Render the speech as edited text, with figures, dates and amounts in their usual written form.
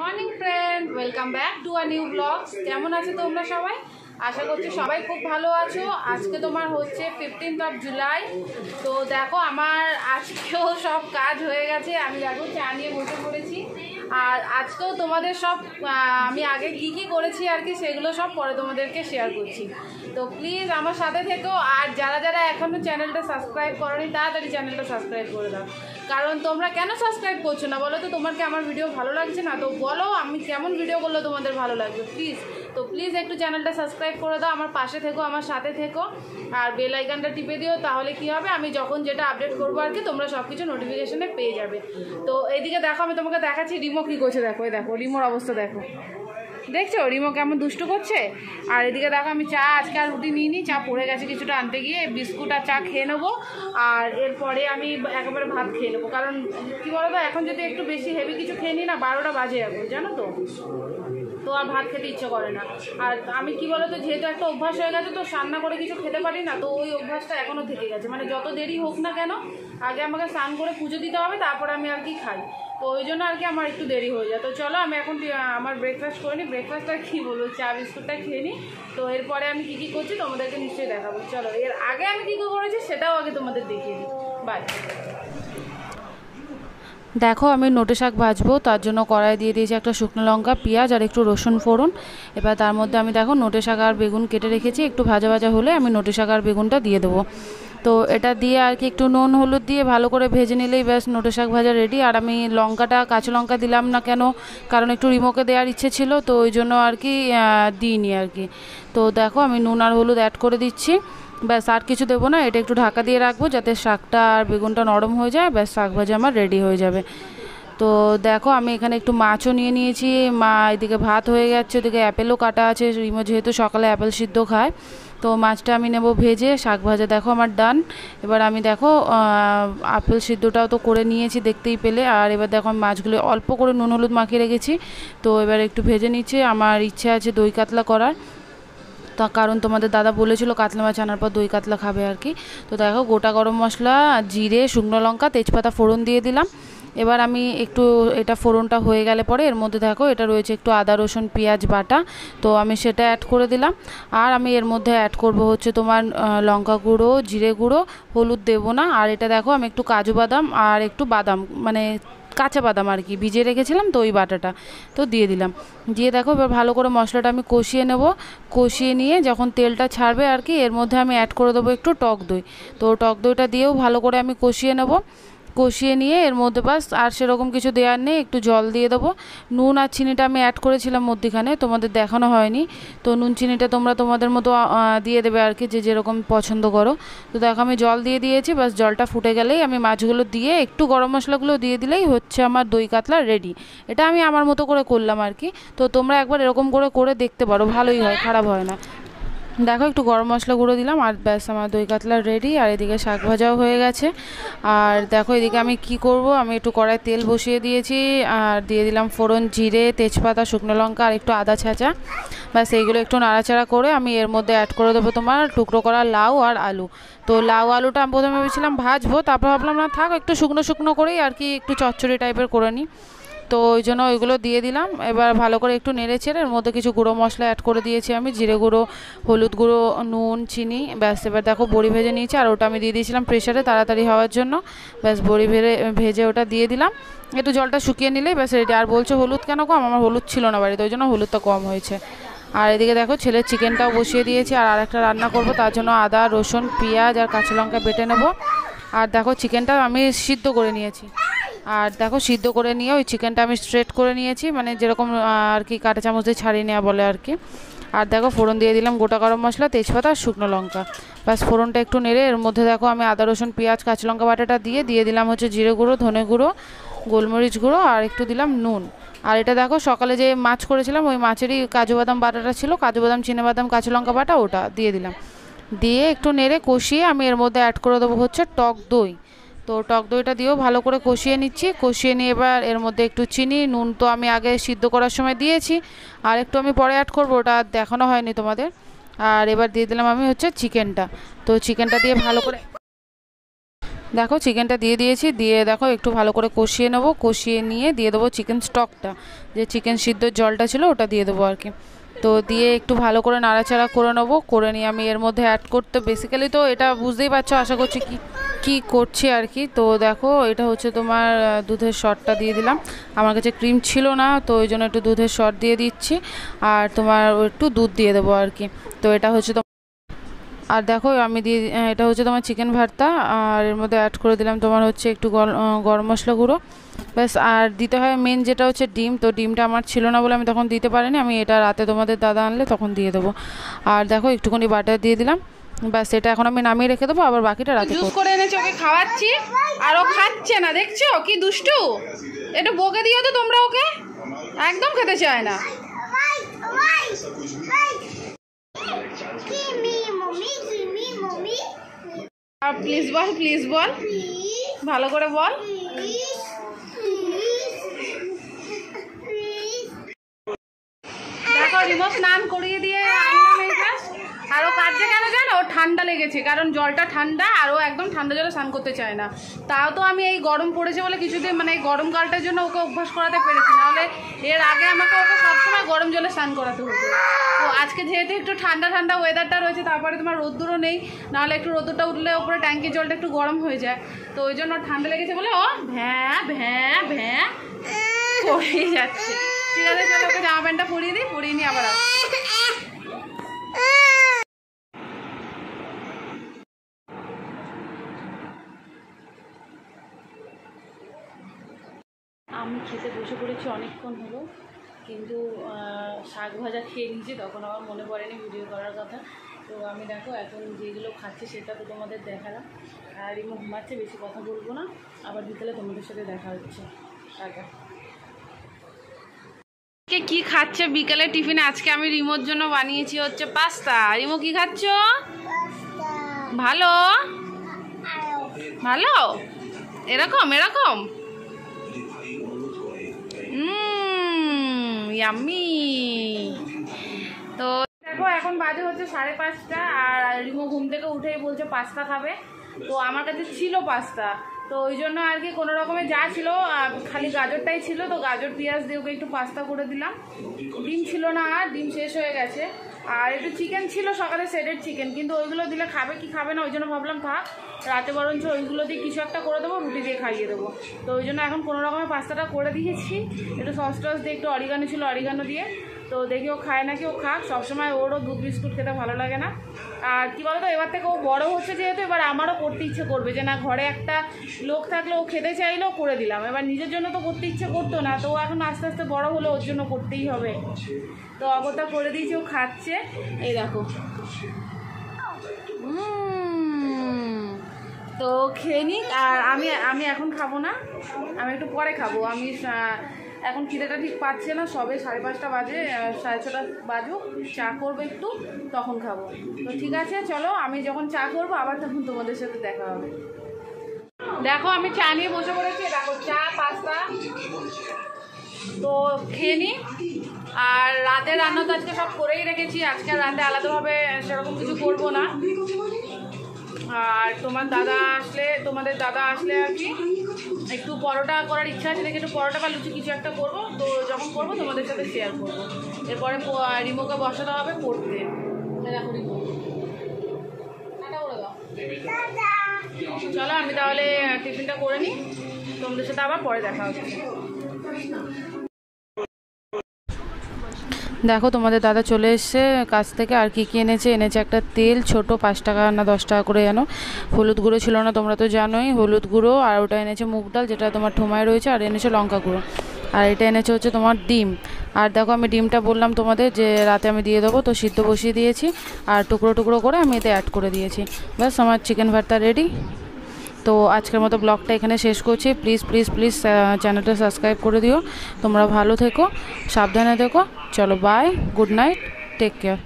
Morning friend, welcome back to a new blogs. কেমন আছো তোমরা সবাই? আশা করছি সবাই খুব ভালো আছো। আজকে তোমার হচ্ছে 15th জুলাই। তো দেখো আমার আজকেও সব কাজ হয়ে গেছে। আমি দেখো চা নিয়ে বসে পড়েছি। আর আজকেও তোমাদের সব আমি আগে কী করেছি আর কি সেগুলো সব পরে তোমাদেরকে শেয়ার করছি। তো প্লিজ আমার সাথে থেকো। আর যারা যারা এখনও চ্যানেলটা সাবস্ক্রাইব করোনি তাড়াতাড়ি চ্যানেলটা সাবস্ক্রাইব করে দাও। কারণ তোমরা কেন সাবস্ক্রাইব করছো না বলো তো? তোমার কি আমার ভিডিও ভালো লাগছে না? তো বলো আমি কেমন ভিডিও করলে তোমাদের ভালো লাগবে প্লিজ। তো প্লিজ একটু চ্যানেলটা সাবস্ক্রাইব করে দাও, আমার পাশে থেকো, আমার সাথে থেকো। আর বেল আইকনটা টিপে দিও, তাহলে কি হবে আমি যখন যেটা আপডেট করবো আর কি তোমরা সব কিছু নোটিফিকেশনে পেয়ে যাবে। তো এইদিকে দেখো আমি তোমাকে দেখাচ্ছি রিমো কী করছে। দেখো এই দেখো রিমোর অবস্থা দেখো, দেখছো রিমো কেমন দুষ্টু করছে। আর এদিকে দেখো আমি চা আজকে আর রুটি নিইনি, চা পড়ে গেছে কিছুটা আনতে গিয়ে। বিস্কুট আর চা খেয়ে নেবো, আর এরপরে আমি একেবারে ভাত খেয়ে নেবো। কারণ কী বলো তো, এখন যদি একটু বেশি হেভি কিছু খেয়ে নিই না 12টা বাজে এখন, জানো তো, তো আর ভাত খেতে ইচ্ছে করে না। আর আমি কি বলো তো, যেহেতু একটা অভ্যাস হয়ে গেছে তো রান্না করে কিছু খেতে পারি না, তো ওই অভ্যাসটা এখনও থেকে গেছে। মানে যত দেরি হোক না কেন আগে আমাকে স্নান করে পুজো দিতে হবে, তারপর আমি আর কি খাই। তো ওই জন্য আর কি আমার একটু দেরি হয়ে যায়। তো চলো আমি এখন আমার ব্রেকফাস্ট করে নিই। ব্রেকফাস্টটা কী বলবো, চা বিস্কুটটা খেয়ে নিই। তো এরপরে আমি কী কী করছি তোমাদেরকে নিশ্চয়ই দেখাবো। চলো এর আগে আমি কী কী করেছি সেটাও আগে তোমাদের দেখিয়ে দিই। বাই। দেখো আমি নোটে শাক ভাজবো, তার জন্য কড়াই দিয়ে দিয়েছি একটা শুকনো লঙ্কা, পেঁয়াজ আর একটু রসুন ফোড়ন। এবার তার মধ্যে আমি দেখো নোটে শাক আর বেগুন কেটে রেখেছি। একটু ভাজা ভাজা হলে আমি নোটে শাক আর বেগুনটা দিয়ে দেবো। তো এটা দিয়ে আর কি একটু নুন হলুদ দিয়ে ভালো করে ভেজে নিলেই ব্যাস নোটে শাক ভাজা রেডি। আর আমি লঙ্কাটা কাঁচা লঙ্কা দিলাম না কেন, কারণ একটু রিমোকে দেওয়ার ইচ্ছে ছিল, তো ওই জন্য আর কি দিইনি আর কি। তো দেখো আমি নুন আর হলুদ অ্যাড করে দিচ্ছি, ব্যাস আর কিছু দেবো না। এটা একটু ঢাকা দিয়ে রাখবো যাতে শাকটা আর বেগুনটা নরম হয়ে যায়, ব্যাস শাক ভাজা আমার রেডি হয়ে যাবে। তো দেখো আমি এখানে একটু মাছও নিয়ে নিয়েছি। এদিকে ভাত হয়ে যাচ্ছে, ওদিকে অ্যাপেলও কাটা আছে। রিমো যেহেতু সকালে অ্যাপেল সিদ্ধ খায়, তো মাছটা আমি নেব ভেজে। শাক ভাজা দেখো আমার ডান। এবার আমি দেখো আপেল সিদ্ধটাও তো করে নিয়েছি দেখতেই পেলে। আর এবার দেখো আমি মাছগুলো অল্প করে নুন হলুদ মাখিয়ে রেখেছি, তো এবার একটু ভেজে নিচ্ছি। আমার ইচ্ছে আছে দই কাতলা করার, তা কারণ তোমাদের দাদা বলেছিল কাতলা মাছ আনার পর দই কাতলা খাবে আর কি। তো দেখো গোটা গরম মশলা, জিরে, শুকনো লঙ্কা, তেজপাতা ফোড়ন দিয়ে দিলাম। এবার আমি একটু এটা ফোড়নটা হয়ে গেলে পরে এর মধ্যে দেখো এটা রয়েছে একটু আদা রসুন পেঁয়াজ বাটা, তো আমি সেটা অ্যাড করে দিলাম। আর আমি এর মধ্যে অ্যাড করব হচ্ছে তোমার লঙ্কা গুঁড়ো, জিরে গুঁড়ো, হলুদ দেবো না। আর এটা দেখো আমি একটু কাজু বাদাম আর একটু বাদাম মানে কাঁচা বাদাম আর কি ভিজিয়ে রেখেছিলাম, তো ওই বাটাটা তো দিয়ে দিলাম। দিয়ে দেখো এবার ভালো করে মশলাটা আমি কষিয়ে নেব। কষিয়ে নিয়ে যখন তেলটা ছাড়বে আর কি এর মধ্যে আমি অ্যাড করে দেবো একটু টক দই। তো টক দইটা দিয়েও ভালো করে আমি কষিয়ে নেব। কষিয়ে নিয়ে এর মধ্যে বাস আর সেরকম কিছু দেওয়ার নেই, একটু জল দিয়ে দেবো। নুন আর চিনিটা আমি অ্যাড করেছিলাম মধ্যিখানে, তোমাদের দেখানো হয়নি। তো নুন চিনিটা তোমরা তোমাদের মতো দিয়ে দেবে আর কি, যে যেরকম পছন্দ করো। তো দেখো আমি জল দিয়ে দিয়েছি, বাস জলটা ফুটে গেলেই আমি মাছগুলো দিয়ে একটু গরম মশলাগুলো দিয়ে দিলেই হচ্ছে আমার দই কাতলা রেডি। এটা আমি আমার মতো করে করলাম আর কি। তো তোমরা একবার এরকম করে দেখতে পারো, ভালোই হয়, খারাপ হয় না। দেখো একটু গরম মশলা গুঁড়ো দিলাম আর ব্যাস আমার দই কাতলা রেডি। আর এদিকে শাক ভাজাও হয়ে গেছে। আর দেখো এদিকে আমি কি করব, আমি একটু কড়াই তেল বসিয়ে দিয়েছি আর দিয়ে দিলাম ফোড়ন, জিরে, তেজপাতা, শুকনো লঙ্কা আর একটু আদা ছাঁচা। ব্যাস এইগুলো একটু নাড়াচাড়া করে আমি এর মধ্যে অ্যাড করে দেবো তোমার টুকরো করা লাউ আর আলু। তো লাউ আলুটা আমি প্রথমে ভেবেছিলাম ভাজবো, তারপর ভাবলাম না থাক, একটু শুকনো শুকনো করেই আর কি একটু চচ্চড়ি টাইপের করে নিই। তো ওই জন্য ওইগুলো দিয়ে দিলাম। এবার ভালো করে একটু নেড়ে ছেড়ে এর মধ্যে কিছু গুঁড়ো মশলা অ্যাড করে দিয়েছি আমি, জিরে গুঁড়ো, হলুদ গুঁড়ো, নুন, চিনি, ব্যাস। এবার দেখো বড়ি ভেজে নিয়েছি আর ওটা আমি দিয়ে দিয়েছিলাম প্রেশারে তাড়াতাড়ি হওয়ার জন্য। ব্যাস বড়ি ভেজে ওটা দিয়ে দিলাম। একটু জলটা শুকিয়ে নিলেই ব্যাস রেডি। আর বলছো হলুদ কেন কম, আমার হলুদ ছিল না বাড়িতে, ওই জন্য হলুদটা কম হয়েছে। আর এদিকে দেখো ছেলের চিকেনটাও বসিয়ে দিয়েছি আর আরেকটা রান্না করব, তার জন্য আদা রসুন পেঁয়াজ আর কাঁচা লঙ্কা বেটে নেব। আর দেখো চিকেনটা আমি সিদ্ধ করে নিয়েছি। আর দেখো সিদ্ধ করে নিয়ে ওই চিকেনটা আমি স্ট্রেট করে নিয়েছি, মানে যেরকম আর কি কাঁটা চামচ দিয়ে ছাড়িয়ে নেওয়া বলে আর কি। আর দেখো ফোড়ন দিয়ে দিলাম গোটা গরম মশলা, তেজপাতা আর শুকনো লঙ্কা। ব্যাস ফোড়নটা একটু নেড়ে এর মধ্যে দেখো আমি আদা রসুন পেঁয়াজ কাঁচা লঙ্কা বাটাটা দিয়ে দিলাম হচ্ছে জিরে গুঁড়ো, ধনে গুঁড়ো, গোলমরিচ গুঁড়ো আর একটু দিলাম নুন। আর এটা দেখো সকালে যে মাছ করেছিলাম ওই মাছেরই কাজু বাদাম বাটাটা ছিল, কাজু বাদাম চিনে বাদাম কাঁচা লঙ্কা বাটা, ওটা দিয়ে দিলাম। দিয়ে একটু নেড়ে কষিয়ে আমি এর মধ্যে অ্যাড করে দেবো হচ্ছে টক দই। তো টক দইটা দিয়েও ভালো করে কষিয়ে নিচ্ছি। কষিয়ে নিয়ে এবার এর মধ্যে একটু চিনি, নুন তো আমি আগে সিদ্ধ করার সময় দিয়েছি, আর একটু আমি পরে অ্যাড করবো, ওটা দেখানো হয়নি তোমাদের। আর এবার দিয়ে দিলাম আমি হচ্ছে চিকেনটা। তো চিকেনটা দিয়ে ভালো করে দেখো চিকেনটা দিয়ে দিয়েছি, দিয়ে দেখো একটু ভালো করে কষিয়ে নেবো, কষিয়ে নিয়ে দিয়ে দেবো চিকেন স্টকটা, যে চিকেন সিদ্ধর জলটা ছিল ওটা দিয়ে দেবো আর কি। তো দিয়ে একটু ভালো করে নাড়াচাড়া করে নেবো, করে নিয়ে আমি এর মধ্যে অ্যাড করতে, বেসিক্যালি তো এটা বুঝতেই পারছো আশা করছি কি করছি আর কি। তো দেখো এটা হচ্ছে তোমার দুধের শটটা দিয়ে দিলাম, আমার কাছে ক্রিম ছিল না তো ওই জন্য একটু দুধের শট দিয়ে দিচ্ছি, আর তোমার একটু দুধ দিয়ে দেবো আর কি। তো এটা হচ্ছে আর দেখো আমি দিয়ে এটা হচ্ছে তোমার চিকেন ভর্তা, আর এর মধ্যে অ্যাড করে দিলাম তোমার হচ্ছে একটু গরম মশলা গুঁড়ো, ব্যাস। আর দিতে হয় মেন যেটা হচ্ছে ডিম, তো ডিমটা আমার ছিল না বলে আমি তখন দিতে পারিনি, আমি এটা রাতে তোমাদের দাদা আনলে তখন দিয়ে দেবো। আর দেখো একটুখানি বাটার দিয়ে দিলাম, ব্যাস। এটা এখন আমি নামিয়ে রেখে দেবো, আবার বাকিটা রাতে জুস করে এনেছে, ওকে খাওয়াচ্ছি আর ও খাচ্ছে না, দেখছো কি দুষ্টু। একটু বকে দিও তো তোমরা ওকে, একদম খেতে চায় না। প্লিজ বল, প্লিজ বল, ভালো করে বল। দেখো রিমো স্নান করিয়ে দিয়ে আনলাম এইটা, আর ও কাঁদছে কেন জানো, ওর ঠান্ডা লেগেছে, কারণ জলটা ঠান্ডা আর ও একদম ঠান্ডা জলে স্নান করতে চায় না। তাও তো আমি এই গরম পড়েছে বলে কিছুদিন মানে এই গরমকালটার জন্য ওকে অভ্যাস করাতে পেরেছি, নাহলে এর আগে আমাকে ওকে সবসময় গরম জলে স্নান করাতে হতো। তো আজকে যেহেতু একটু ঠান্ডা ঠান্ডা ওয়েদারটা রয়েছে, তারপরে তোমার রোদ্দুরও নেই, নাহলে একটু রোদ্দুরটা উঠলে ওপরে ট্যাঙ্কির জলটা একটু গরম হয়ে যায়, তো ওই জন্য ঠান্ডা লেগেছে বলে ও ভ্যাঁ ভ্যাঁ ভ্যাঁ করেই যাচ্ছে। ঠিক আছে চলো ওকে জামা প্যান্টটা পরিয়ে দিই, পরিয়ে নিয়ে আবার আমি খেতে বসে পড়েছি অনেকক্ষণ হলো, কিন্তু শাক ভাজা খেয়ে নিয়েছি, তখন আমার মনে পড়েনি ভিডিও করার কথা। তো আমি দেখো এখন যেগুলো খাচ্ছি সেটা তো তোমাদের দেখালাম, আর রিমো ঘুমাচ্ছে, বেশি কথা বলবো না, আবার বিকেলে তোমাদের সাথে দেখা হচ্ছে। টাটা। কি খাচ্ছে বিকেলে টিফিনে? আজকে আমি রিমোর জন্য বানিয়েছি হচ্ছে পাস্তা। রিমো কি খাচ্ছ? ভালো ভালো, এরকম এরকম ইয়াম্মি। তো দেখো এখন বাজে হচ্ছে 5:30, আর রিমো ঘুম থেকে উঠেই বলছে পাস্তা খাবে। তো আমার কাছে ছিল পাস্তা, তো ওই জন্য আর কি কোনো রকমের যা ছিল খালি গাজরটাই ছিল, তো গাজর পেঁয়াজ দিয়ে ওকে একটু পাস্তা করে দিলাম। ডিম ছিল না, আর ডিম শেষ হয়ে গেছে, আর একটু চিকেন ছিল সকালে সেটেড চিকেন, কিন্তু ওইগুলো দিলে খাবে কি খাবে না, ওই জন্য ভাবলাম থাক রাতে বরঞ্চ ওইগুলো দিয়ে কিছু একটা করে দেবো, রুটি দিয়ে খাইয়ে দেবো। তো ওই জন্য এখন কোনো রকমের পাস্তাটা করে দিয়েছি, একটু সস টস দিয়ে, একটু অরিগানো ছিল অরিগানো দিয়ে। তো দেখি ও খায় নাকি, ও খাক, সবসময় ওরও দুধ বিস্কুট খেতে ভালো লাগে না। আর কী বলতো এবার থেকে ও বড়ো হচ্ছে যেহেতু, এবার আমারও করতে ইচ্ছে করবে, যে না ঘরে একটা লোক থাকলে ও খেতে চাইলেও করে দিলাম, এবার নিজের জন্য তো করতে ইচ্ছে করতো না, তো ও এখন আস্তে আস্তে বড় হলে ওর জন্য করতেই হবে। তো অবতা করে দিয়েছি, ও খাচ্ছে, এই দেখো। তো খেয়ে নিক, আর আমি এখন খাবো না, আমি একটু পরে খাবো। আমি এখন খিদেটা ঠিক পাচ্ছে না, সবে 5:30 বাজে, 6:30 বাজুক, চা করবো একটু, তখন খাবো। তো ঠিক আছে চলো, আমি যখন চা করবো আবার তখন তোমাদের সাথে দেখা হবে। দেখো আমি চা নিয়ে বসে পড়েছি, দেখো চা পাস্তা, তো খেয়ে নিই। আর রাতে রান্না তো আজকে সব করেই রেখেছি, আজকে রাতে আলাদাভাবে সেরকম কিছু করবো না। আর তোমাদের দাদা আসলে আর কি একটু পরোটা করার ইচ্ছা আছে, দেখে একটু পরোটা বা লুচি কিছু একটা করবো, তো যখন করবো তোমাদের সাথে শেয়ার করবো। এরপরে রিমোকে বসাতে হবে পড়তে। দেখো রিমো টাটা করে দাও। চলো আমি তাহলে টিফিনটা করে নিই, তোমাদের সাথে আবার পরে দেখা হচ্ছে। দেখো তোমাদের দাদা চলে এসছে কাছ থেকে, আর কি এনেছে একটা তেল ছোট 5 টাকা না 10 টাকা করে যেন, হলুদ গুঁড়ো ছিল না তোমরা তো জানোই, হলুদ গুঁড়ো, আর ওটা এনেছে মুগ ডাল যেটা তোমার ঠোমায় রয়েছে, আর এনেছে লঙ্কা গুঁড়ো, আর এটা এনেছে হচ্ছে তোমার ডিম। আর দেখো আমি ডিমটা বললাম তোমাদের যে রাতে আমি দিয়ে দেবো, তো সিদ্ধ বসিয়ে দিয়েছি, আর টুকরো টুকরো করে আমি এতে অ্যাড করে দিয়েছি, ব্যাস আমার চিকেন ভর্তা রেডি। তো আজকের মতো ব্লগটা এখানে শেষ করছি। প্লিজ প্লিজ প্লিজ চ্যানেলটা সাবস্ক্রাইব করে দিও। তোমরা ভালো থেকো, সাবধানে থেকো, চলো bye, good night, take care.